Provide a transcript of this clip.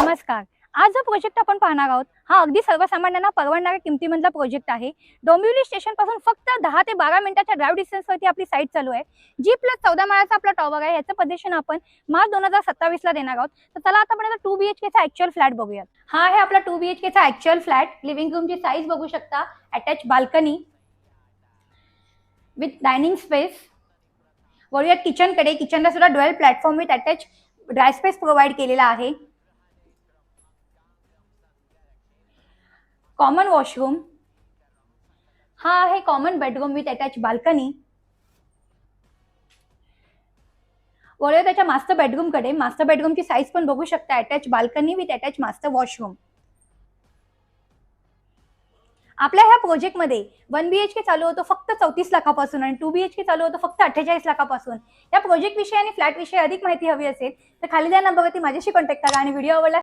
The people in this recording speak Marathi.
नमस्कार. आज जो प्रोजेक्ट आपण पाहणार आहोत हा अगदी सर्वसामान्यांना परवडणाऱ्या किमतीमधला प्रोजेक्ट आहे. डोंबिवली स्टेशन पासून फक्त 10 ते 12 मिनिटाच्या ड्राइव्ह डिस्टन्सवरती आपली साईट चालू आहे. G+14 माळ्याचा आपला टॉवर आहे. याचं प्रदर्शन आपण मार्च 2027 ला देणार आहोत. तर चला आता आपण 2 BHK चा ऍक्च्युअल फ्लॅट बघूयात. हा आहे आपला 2 BHK चा ऍक्च्युअल फ्लॅट. लिव्हिंग रूमची साईज बघू शकता. Attach balcony with dining space. वळूयात किचनकडे. किचनला सुद्धा dual platform with attach dry space provide केलेला आहे. Common washroom. हा आहे common bedroom with attach balcony. वळूया त्याच्या मास्टर बेडरूम कडे. मास्टर बेडरूमची साईज पण बघू शकता. Attach balcony with attach master washroom. आपल्या ह्या प्रोजेक्ट मध्ये 1 BHK चालू होतो फक्त 34 लाखापासून आणि 2 BHK चालू होतो फक्त 48 लाखापासून. या प्रोजेक्ट विषयी आणि फ्लॅट विषयी अधिक माहिती हवी असेल तर खाली त्या नंबरवरती माझ्याशी कॉन्टॅक्ट करा आणि व्हिडिओ आवडला